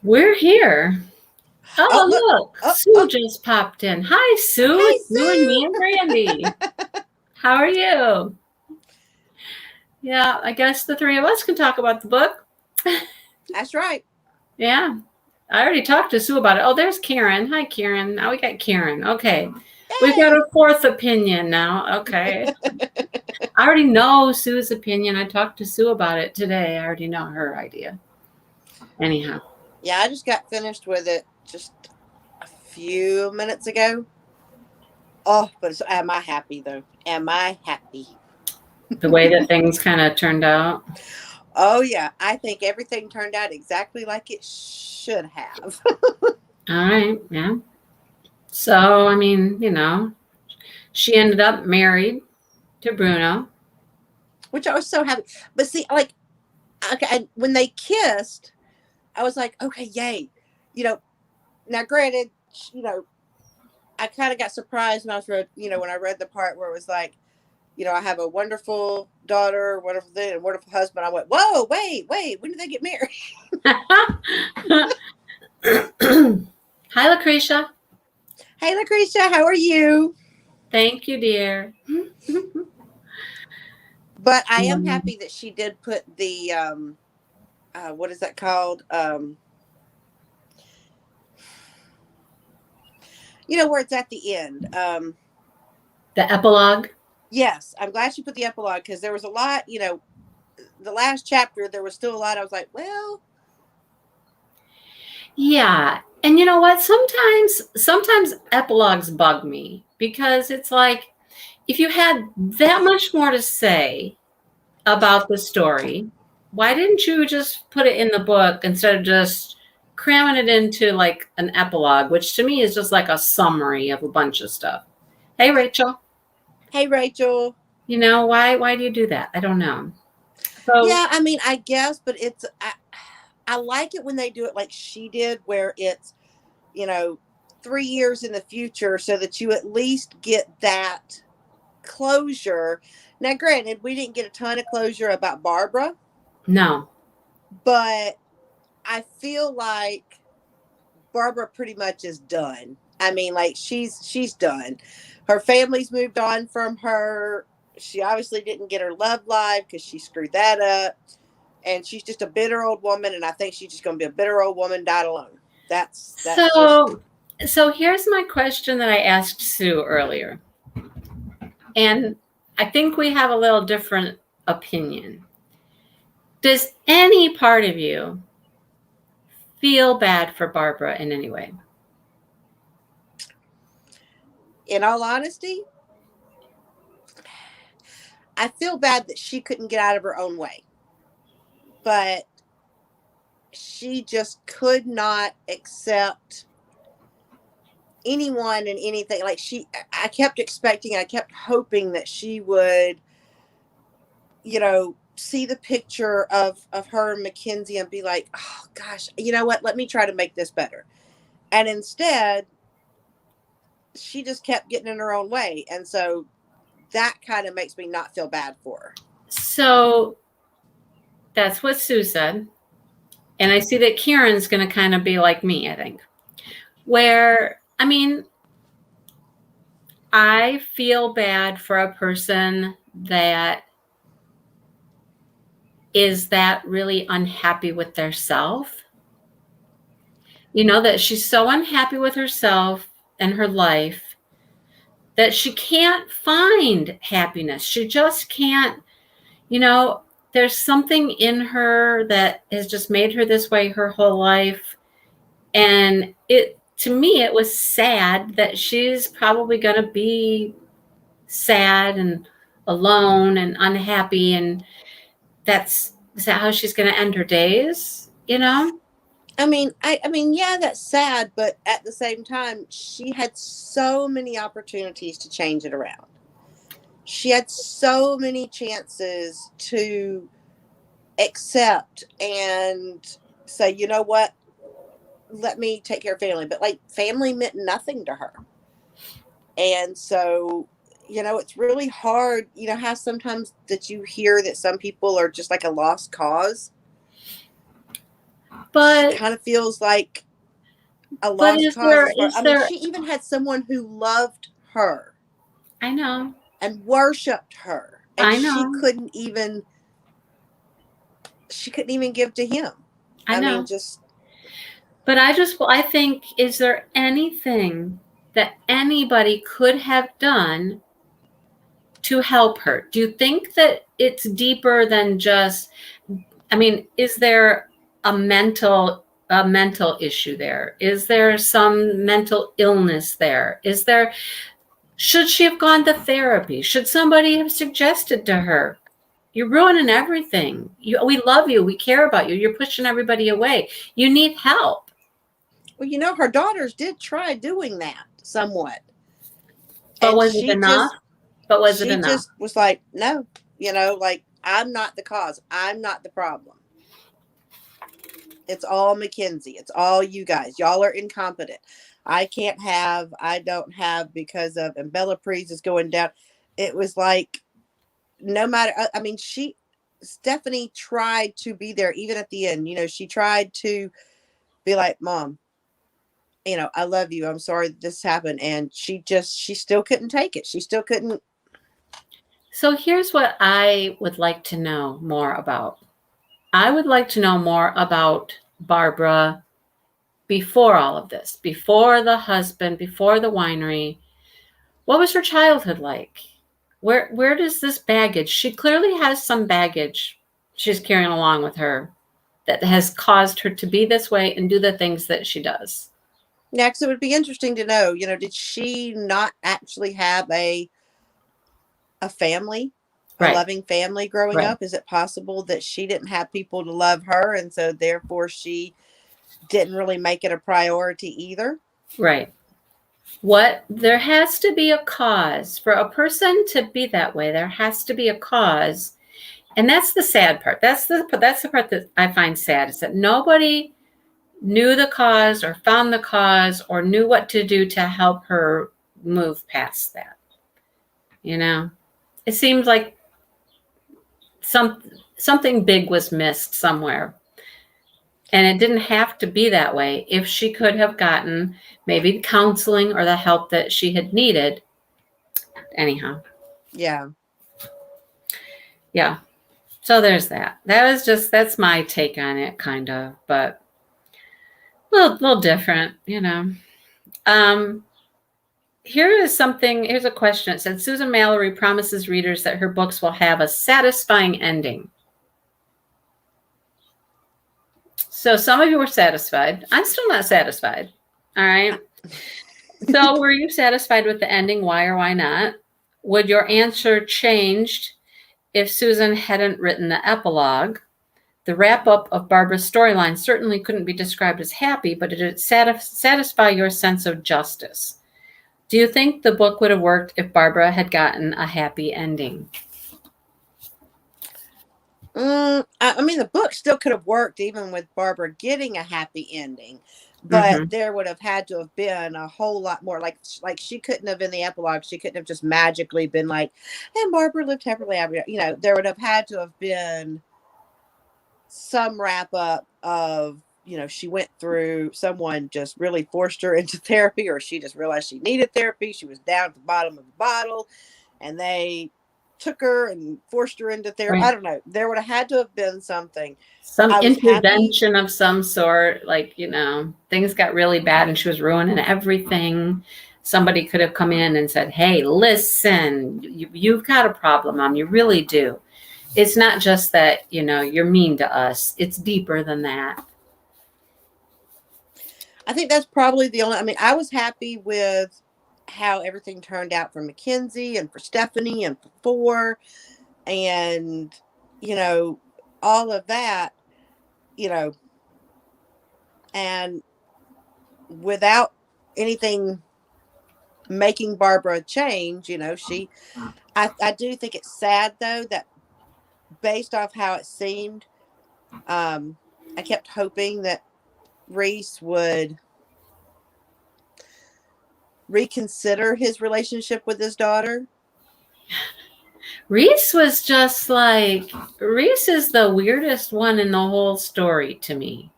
We're here. Oh, Oh, look. look, Oh, Sue oh. just popped in. Hi, Sue. Hey, It's you and me and Sue. Brandy. How are you? Yeah, I guess the three of us can talk about the book. That's right. Yeah, I already talked to Sue about it. Oh, there's Karen. Hi, Karen. Now we got Karen. Okay. We've got Yay. a fourth opinion now. Okay. I already know Sue's opinion. I talked to Sue about it today. I already know her idea. Anyhow, Yeah, I just got finished with it just a few minutes ago. Oh, but am I happy though? Am I happy? the way that things kind of turned out. Oh, yeah. I think everything turned out exactly like it should have. All right. Yeah. So, I mean, she ended up married to Bruno. Which I was so happy. But see, like, okay, when they kissed, I was like, okay, yay. You know, now granted, I kind of got surprised when I was when I read the part where it was like, I have a wonderful daughter, wonderful thing, and wonderful husband. I went, whoa, wait, when did they get married? Hi, Lucretia. Hey, Lucretia, how are you? Thank you, dear. But I am Um, happy that she did put the what is that called? Where it's at the end. the epilogue. Yes, I'm glad she put the epilogue because there was a lot. The last chapter there was still a lot. I was like, well, Yeah. And you know what? Sometimes epilogues bug me because it's like if you had that much more to say about the story, why didn't you just put it in the book instead of just cramming it into like an epilogue, which to me is just like a summary of a bunch of stuff. Hey, Rachel. hey, Rachel. Why do you do that? I don't know. So, Yeah, I mean, I guess, but I like it when they do it like she did, where it's you know 3 years in the future, so that you at least get that closure. Now, granted, we didn't get a ton of closure about Barbara, no. but I feel like Barbara pretty much is done. I mean, like she's done. Her family's moved on from her. She obviously didn't get her love life because she screwed that up, and she's just a bitter old woman. And I think she's just going to be a bitter old woman, died alone. That's just. So here's my question that I asked Sue earlier. And I think we have a little different opinion. Does any part of you feel bad for Barbara in any way? In all honesty, I feel bad that she couldn't get out of her own way, but she just could not accept anyone and anything. Like I kept expecting, I kept hoping that she would, see the picture of her and Mackenzie and be like, oh gosh, you know what? Let me try to make this better. And instead, she just kept getting in her own way, and so that kind of makes me not feel bad for her. So that's what Sue said. And I see that Kieran's going to kind of be like me, I think. Where, I mean, I feel bad for a person that is that really unhappy with their self. That she's so unhappy with herself and her life that she can't find happiness. She just can't, you know, there's something in her that has just made her this way her whole life. And to me, it was sad that she's probably going to be sad and alone and unhappy. And is that how she's going to end her days? I mean, yeah, that's sad, but at the same time, she had so many opportunities to change it around. She had so many chances to accept and say, you know what, let me take care of family. But like family meant nothing to her. And so, it's really hard, how sometimes that you hear that some people are just like a lost cause. But kind of feels like a but lost is cause. there As far, is I mean, there she even had someone who loved her I know. and worshipped her, and I know. she couldn't even give to him. I I mean, know. just But I think, is there anything that anybody could have done to help her? Do you think that it's deeper than just, I mean, is there a mental issue there? Is there some mental illness there? Should she have gone to therapy? Should somebody have suggested to her, you're ruining everything. We love you. We care about you. You're pushing everybody away. You need help. well, her daughters did try doing that somewhat, But and was it enough? she just was like, no, like, I'm not the cause. I'm not the problem. It's all Mackenzie. It's all you guys. Y'all are incompetent. I don't have because of, and Bella Priest is going down. It was like, no matter, I mean, Stephanie tried to be there even at the end. She tried to be like, Mom, I love you. I'm sorry that this happened. And she still couldn't take it. She still couldn't. So here's what I would like to know more about. I would like to know more about Barbara before all of this, before the husband, before the winery. What was her childhood like? Where does this baggage? She clearly has some baggage she's carrying along with her that has caused her to be this way and do the things that she does. Next, it would be interesting to know, did she not actually have a family, a Right. loving family growing Right. up? Is it possible that she didn't have people to love her, and so therefore she didn't really make it a priority either? Right. There has to be a cause for a person to be that way. There has to be a cause. And that's the sad part. That's the part that I find sad, is that nobody knew the cause or found the cause or knew what to do to help her move past that. It seems like something big was missed somewhere. And it didn't have to be that way if she could have gotten maybe counseling or the help that she had needed. Anyhow. Yeah. Yeah. So there's that. That's my take on it, kind of, but a little different, Here's a question. It said, Susan Mallory promises readers that her books will have a satisfying ending. So some of you were satisfied. I'm still not satisfied. All right. So were you satisfied with the ending? Why or why not? Would your answer changed if Susan hadn't written the epilogue? The wrap-up of Barbara's storyline certainly couldn't be described as happy, but it did satisfy your sense of justice. Do you think the book would have worked if Barbara had gotten a happy ending? I mean, the book still could have worked even with Barbara getting a happy ending, but there would have had to have been a whole lot more. Like she couldn't have, in the epilogue, she couldn't have just magically been like, and Barbara lived happily ever. There would have had to have been some wrap up of, she went through, someone just really forced her into therapy, or she just realized she needed therapy. She was down at the bottom of the bottle and they took her and forced her into therapy. Right. I don't know. There would have had to have been something. Some intervention of some sort, like, things got really bad and she was ruining everything. Somebody could have come in and said, hey, listen, you've got a problem, Mom. You really do. It's not just that, you're mean to us. It's deeper than that. I think that's probably the only, I was happy with how everything turned out for Mackenzie and for Stephanie and for Four, and all of that, and without anything making Barbara change, I do think it's sad though that based off how it seemed, I kept hoping that Reese would reconsider his relationship with his daughter. Reese was just like, Reese is the weirdest one in the whole story to me.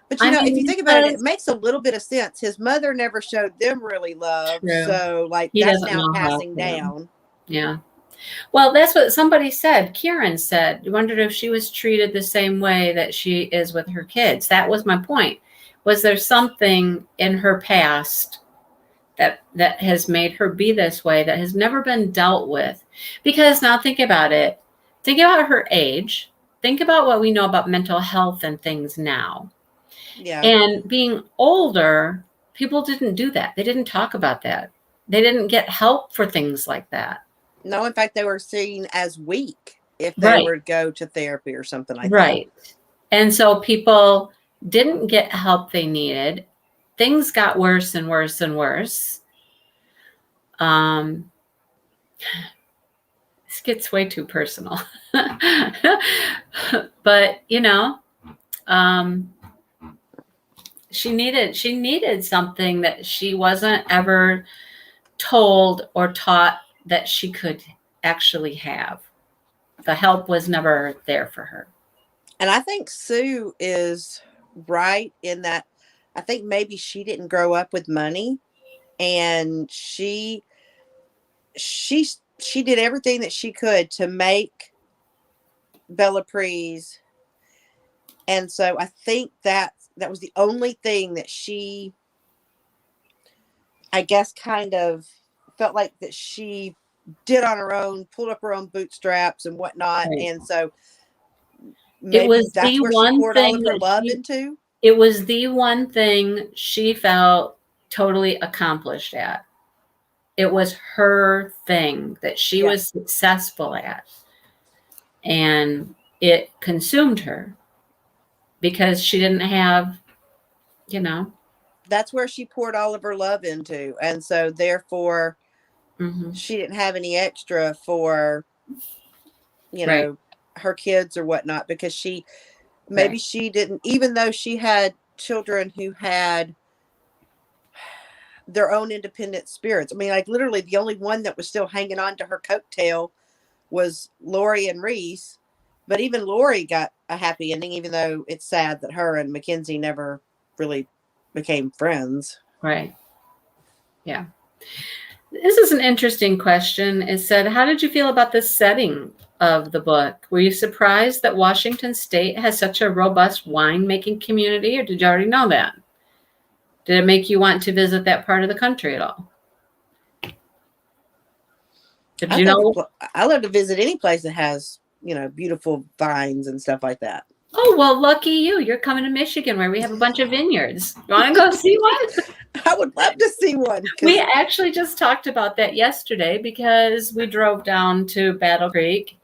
But I if you mean, think about it, it because makes a little bit of sense. His mother never showed them really love, true. so like He that's doesn't now know how passing to. down. Yeah. Well, that's what somebody said. Kieran said, wondered if she was treated the same way that she is with her kids. That was my point. Was there something in her past that has made her be this way that has never been dealt with? Because now think about it. Think about her age. Think about what we know about mental health and things now. Yeah. And being older, people didn't do that. They didn't talk about that. They didn't get help for things like that. No, in fact, they were seen as weak if they Right. were to go to therapy or something like that. Right. And so people didn't get help they needed. Things got worse and worse and worse. This gets way too personal. But, she needed something that she wasn't ever told or taught that she could actually have. The help was never there for her. And I think Sue is right in that. I think maybe she didn't grow up with money, and she did everything that she could to make Bella Pries. And so I think that was the only thing that she, I guess, kind of felt like that she did on her own, pulled up her own bootstraps and whatnot. Right. And so It maybe was that's the where she one poured all thing of her that love into. it was the one thing she felt totally accomplished at. It was her thing that she Yeah. was successful at. And it consumed her because she didn't have, That's where she poured all of her love into. And so therefore she didn't have any extra for, right. her kids or whatnot, because maybe Right. she didn't, even though she had children who had their own independent spirits. I mean, like literally the only one that was still hanging on to her coattail was Lori and Reese. But even Lori got a happy ending, even though it's sad that her and Mackenzie never really became friends. Right. Yeah. This is an interesting question. It said, how did you feel about the setting of the book? Were you surprised that Washington State has such a robust winemaking community, or did you already know that? Did it make you want to visit that part of the country at all? I love to visit any place that has, beautiful vines and stuff like that. Oh, well, lucky you. You're coming to Michigan where we have a bunch of vineyards. You want to go see one? I would love to see one. We actually just talked about that yesterday because we drove down to Battle Creek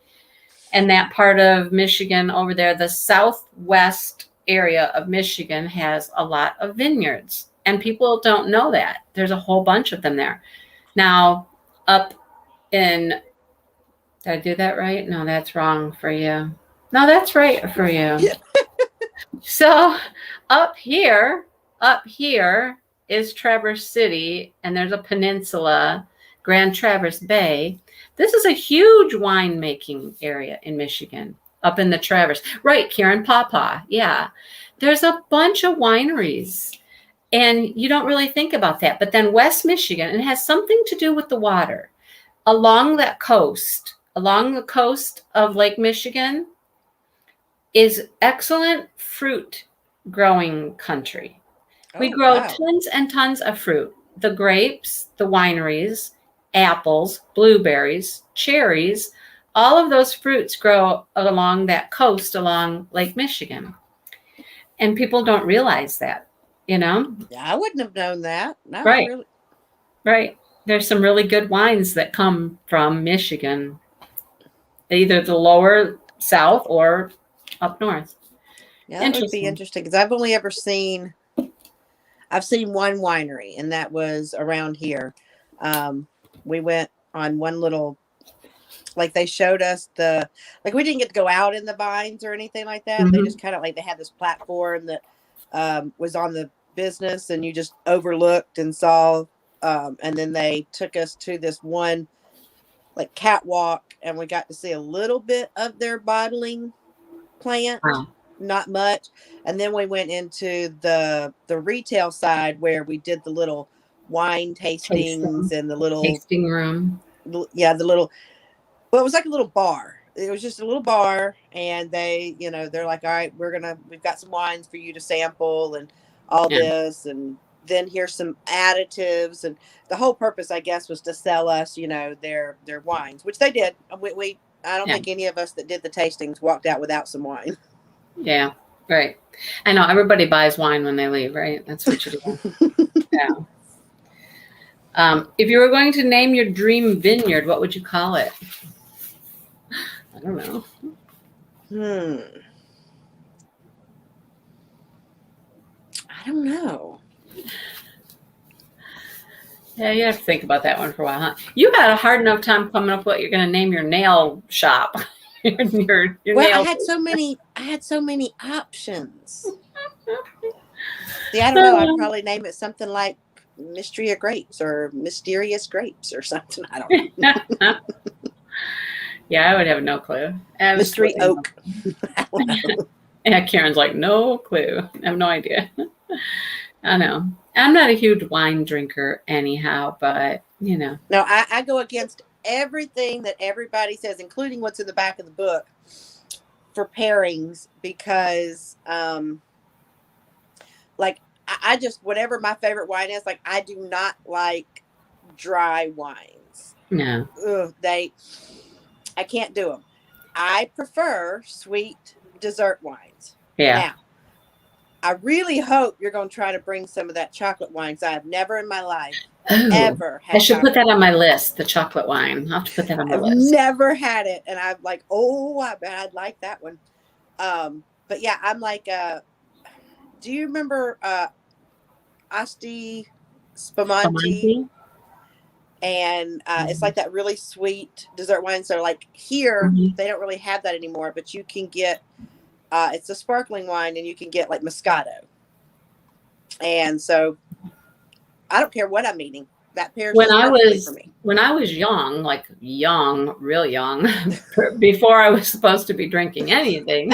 and that part of Michigan over there. The southwest area of Michigan has a lot of vineyards, and people don't know that. There's a whole bunch of them there. Now, up in, did I do that right? No, that's wrong for you. No, that's right for you. Yeah. So up here is Traverse City, and there's a peninsula, Grand Traverse Bay. This is a huge winemaking area in Michigan, up in the Traverse. Right, Karen, Pawpaw. Yeah. There's a bunch of wineries, and you don't really think about that. But then West Michigan, and it has something to do with the water. Along the coast of Lake Michigan, is excellent fruit growing country. We grow tons and tons of fruit. The grapes, the wineries, apples, blueberries, cherries, all of those fruits grow along that coast along Lake Michigan. And people don't realize that, Yeah, I wouldn't have known that. No, right. Really. Right. There's some really good wines that come from Michigan, either the lower south or up north. Yeah, that would be interesting because I've only ever seen one winery, and that was around here. We went on one little, like they showed us we didn't get to go out in the vines or anything like that. They just kind of they had this platform that was on the business, and you just overlooked and saw, and then they took us to this one catwalk, and we got to see a little bit of their bottling plant. Wow. not much. And then we went into the retail side where we did the little wine tastings and the little tasting room. Yeah, the little, well, it was like a little bar. It was just a little bar, and they, they're like, all right, we've got some wines for you to sample and all this, and then here's some additives, and the whole purpose, I guess, was to sell us, their wines, which they did. I don't think any of us that did the tastings walked out without some wine. Yeah, right. I know everybody buys wine when they leave, right? That's what you do. Yeah. If you were going to name your dream vineyard, what would you call it? I don't know. I don't know. Yeah, you have to think about that one for a while, huh? You had a hard enough time coming up with what you're going to name your nail shop. your well, nail I had so many options. See, I don't know. I'd probably name it something like Mystery of Grapes or Mysterious Grapes or something. I don't know. Yeah, I would have no clue. Mystery Oak. I don't know. Yeah, Karen's like, no clue. I have no idea. I know. I'm not a huge wine drinker anyhow, but, No, I go against everything that everybody says, including what's in the back of the book for pairings, because, I just, whatever my favorite wine is, I do not like dry wines. No. Ugh, I can't do them. I prefer sweet dessert wines. Yeah. Now, I really hope you're going to try to bring some of that chocolate wine, because I have never in my life ever had. I should put that on my list, the chocolate wine. I'll have to put that on my list. I've never had it, and I'm like, oh, I bet I'd like that one. But yeah, I'm like, do you remember Asti Spumante? And it's like that really sweet dessert wine. So here, they don't really have that anymore, but you can get, it's a sparkling wine, and you can get Moscato. And so I don't care what I'm eating. That pairs perfectly for me. When I was young, real young, before I was supposed to be drinking anything,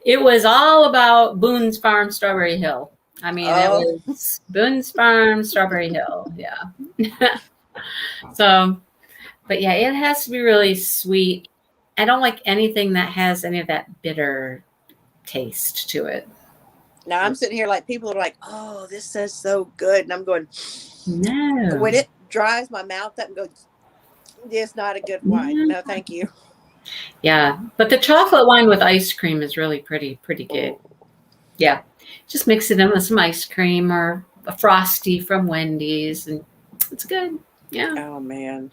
it was all about Boone's Farm Strawberry Hill. I mean, It was Boone's Farm Strawberry Hill. Yeah. So, but yeah, it has to be really sweet. I don't like anything that has any of that bitter taste to it. Now I'm sitting here people are like, oh, this is so good. And I'm going, no. When it dries my mouth up and goes, it's not a good wine. No, thank you. Yeah. But the chocolate wine with ice cream is really pretty good. Yeah. Just mix it in with some ice cream or a Frosty from Wendy's, and it's good. Yeah. Oh, man.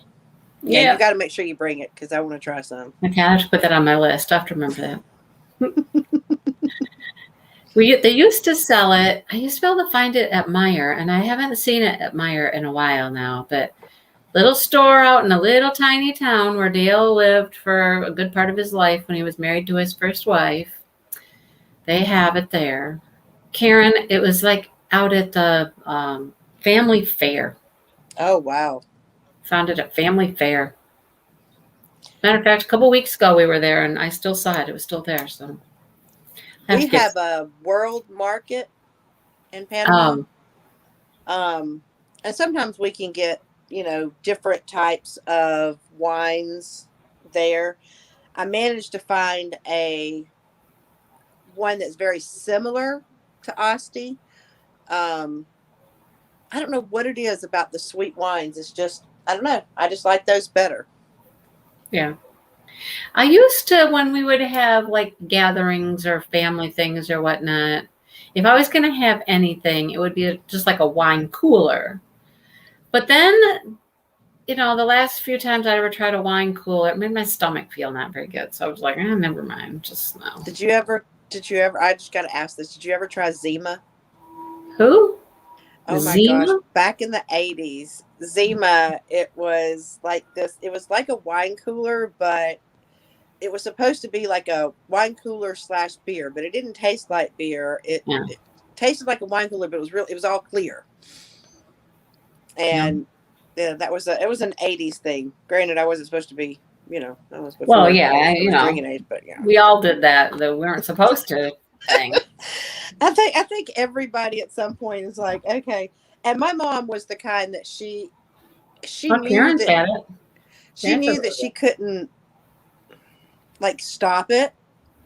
Yeah. You got to make sure you bring it, because I want to try some. Okay, I have to put that on my list. I have to remember that. They used to sell it. I used to be able to find it at Meijer, and I haven't seen it at Meijer in a while now. But little store out in a little tiny town where Dale lived for a good part of his life when he was married to his first wife. They have it there. Karen, it was out at the family fair. Oh, wow. Found it at family fair. Matter of fact, a couple weeks ago we were there, and I still saw it. It was still there. So we have a world market in Panama. And sometimes we can get, different types of wines there. I managed to find one that's very similar to Asti. I don't know what it is about the sweet wines. It's just, I don't know. I just like those better. Yeah. I used to, when we would have gatherings or family things or whatnot, if I was going to have anything, it would be just like a wine cooler. But then, the last few times I ever tried a wine cooler, it made my stomach feel not very good. So I was like, never mind. Just no. Did you ever, I just got to ask this. Did you ever try Zima? Who? Oh my gosh. Back in the 80s, Zima, it was like this. It was like a wine cooler, but it was supposed to be like a wine cooler / beer, but it didn't taste like beer. It tasted like a wine cooler, but it was all clear. And it was an 80s thing. Granted, I wasn't supposed to be that was before. Well, yeah, drinking age, but yeah, we all did that. That we weren't supposed to thing. I think everybody at some point is like, okay. And my mom was the kind that she My knew parents that had it. she knew that she couldn't like stop it,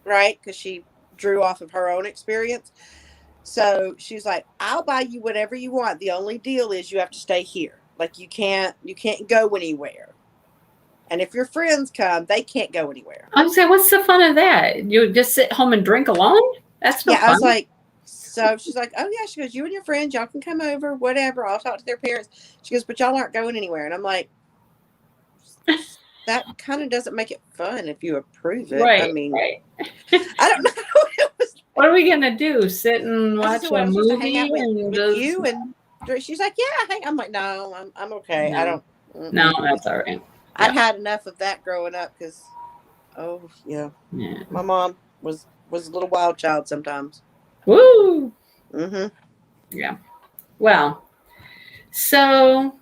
right? Because she drew off of her own experience. So she's like, I'll buy you whatever you want. The only deal is you have to stay here. Like you can't go anywhere. And if your friends come, they can't go anywhere. I'm saying, what's the fun of that? You just sit home and drink alone? That's no fun. I was like, so she's like, oh yeah. She goes, you and your friends, y'all can come over, whatever. I'll talk to their parents. She goes, but y'all aren't going anywhere. And I'm like, that kind of doesn't make it fun if you approve it. Right. I mean, right. I don't know. It was, what are we gonna do? Sit and watch a movie hang out and with you? And she's like, yeah. Hey. I'm like, no, I'm okay. No. I don't. No, that's all right. I'd had enough of that growing up because, yeah, my mom was a little wild child sometimes. Woo. Mm-hmm. Yeah. Well, so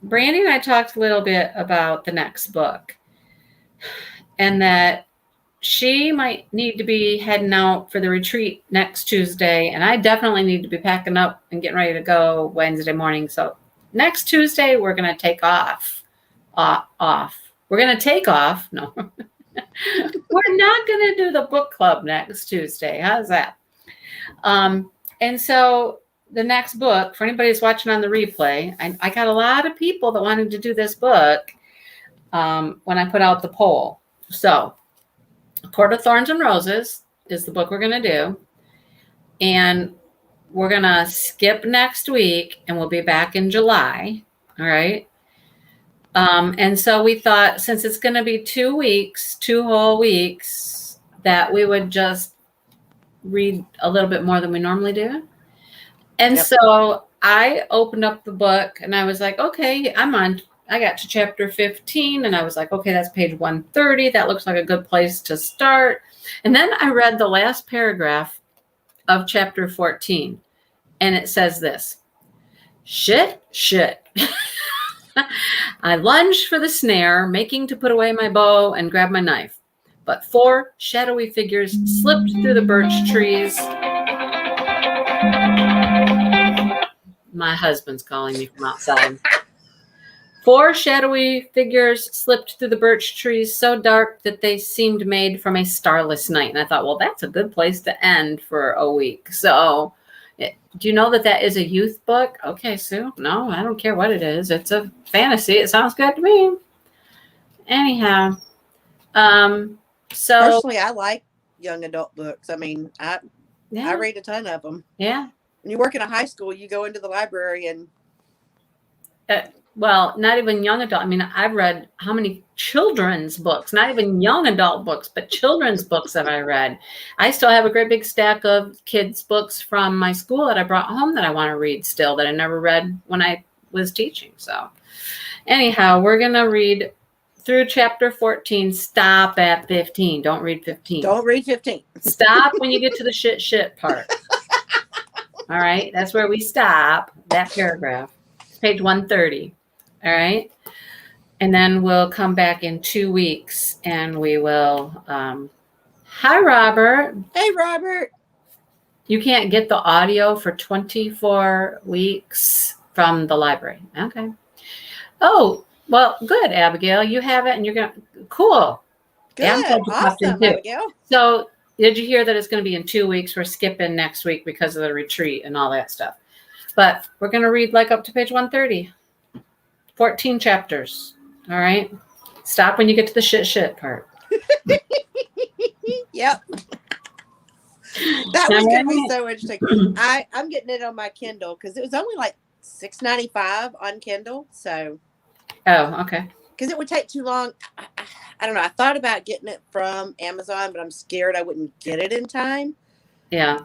Brandy and I talked a little bit about the next book, and that she might need to be heading out for the retreat next Tuesday, and I definitely need to be packing up and getting ready to go Wednesday morning. So next Tuesday we're going to take off. We're going to take off. No, we're not going to do the book club next Tuesday. How's that? And so the next book, for anybody who's watching on the replay, I got a lot of people that wanted to do this book when I put out the poll. So Court of Thorns and Roses is the book we're going to do. And we're going to skip next week and we'll be back in July. All right. And so we thought, since it's going to be 2 weeks, 2 whole weeks, that we would just read a little bit more than we normally do. And so I opened up the book and I was like, okay, I got to chapter 15 and I was like, okay, that's page 130. That looks like a good place to start. And then I read the last paragraph of chapter 14 and it says this: shit. I lunged for the snare, making to put away my bow and grab my knife. But 4 shadowy figures slipped through the birch trees. My husband's calling me from outside. 4 shadowy figures slipped through the birch trees so dark that they seemed made from a starless night. And I thought, well, that's a good place to end for a week. So do you know that is a youth book? Okay, Sue. No, I don't care what it is. It's a fantasy. It sounds good to me. Anyhow, so personally, I like young adult books. I mean, I read a ton of them. Yeah. When you work in a high school, you go into the library and. Well, not even young adult. I mean, I've read how many children's books, not even young adult books, but children's books that I read. I still have a great big stack of kids' books from my school that I brought home that I want to read still, that I never read when I was teaching. So anyhow, we're going to read through chapter 14. Stop at 15. Don't read 15. Don't read 15. Stop when you get to the shit part. All right. That's where we stop, that paragraph. It's page 130. All right. And then we'll come back in 2 weeks and we will. Hi, Robert. Hey, Robert. You can't get the audio for 24 weeks from the library. Okay. Oh, well, good, Abigail. You have it and you're going to. Cool. Good. Awesome, Abigail. So did you hear that it's going to be in 2 weeks? We're skipping next week because of the retreat and all that stuff. But we're going to read like up to page 130. 14 chapters. All right. Stop when you get to the shit part. Yep. That was going to be so interesting. I'm getting it on my Kindle because it was only like $6.95 on Kindle. So. Oh, okay. Because it would take too long. I don't know. I thought about getting it from Amazon, but I'm scared I wouldn't get it in time. Yeah.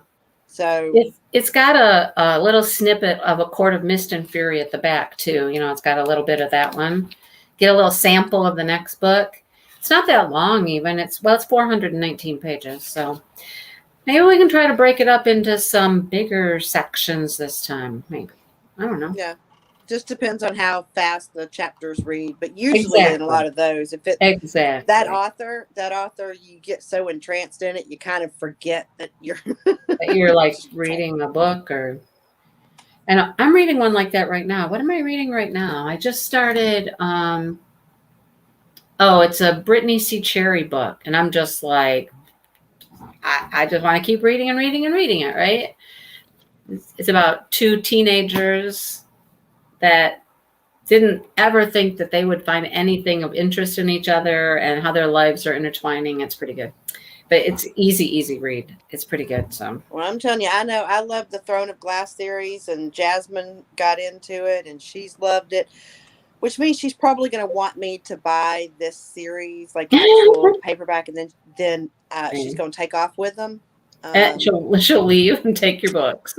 So it's got a little snippet of A Court of Mist and Fury at the back too. You know, it's got a little bit of that one. Get a little sample of the next book. It's not that long even. It's 419 pages. So maybe we can try to break it up into some bigger sections this time. Maybe. I don't know. Yeah. Just depends on how fast the chapters read. But usually in a lot of those, if it Exactly. that author, you get so entranced in it, you kind of forget that you're that you're like reading a book and I'm reading one like that right now. What am I reading right now? I just started it's a Brittany C. Cherry book, and I'm just like I just want to keep reading and reading and reading it, right? It's about two teenagers that didn't ever think that they would find anything of interest in each other and how their lives are intertwining. It's pretty good. But it's easy read. It's pretty good. So, well, I'm telling you, I know I love the Throne of Glass series, and Jasmine got into it, and she's loved it, which means she's probably going to want me to buy this series, like actual paperback, and then she's going to take off with them. And she'll leave and take your books.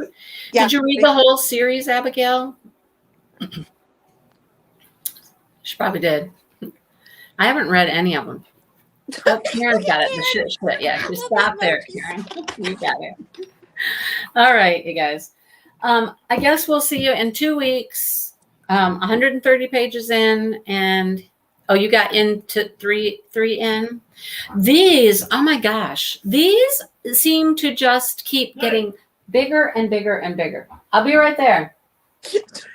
Yeah, did you read the whole series, Abigail? She probably did. I haven't read any of them. Oh, Karen's got it. The shit. Yeah, just stop there, Karen. You got it. All right, you guys. I guess we'll see you in 2 weeks. 130 pages in, and you got into three in. These, oh my gosh, these seem to just keep getting bigger and bigger and bigger. I'll be right there.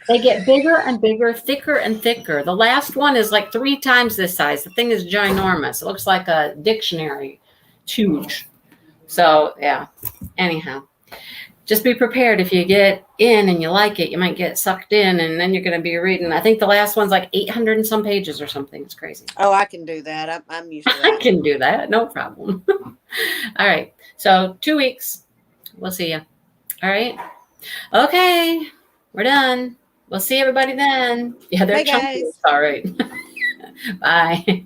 They get bigger and bigger, thicker and thicker. The last one is like 3 times this size. The thing is ginormous. It looks like a dictionary. It's huge. So, yeah. Anyhow, just be prepared. If you get in and you like it, you might get sucked in, and then you're going to be reading. I think the last one's like 800 and some pages or something. It's crazy. Oh, I can do that. I'm used to that. I can do that. No problem. All right. So 2 weeks. We'll see you. All right. Okay. We're done. We'll see everybody then. Yeah, they're chunky. All right. Bye.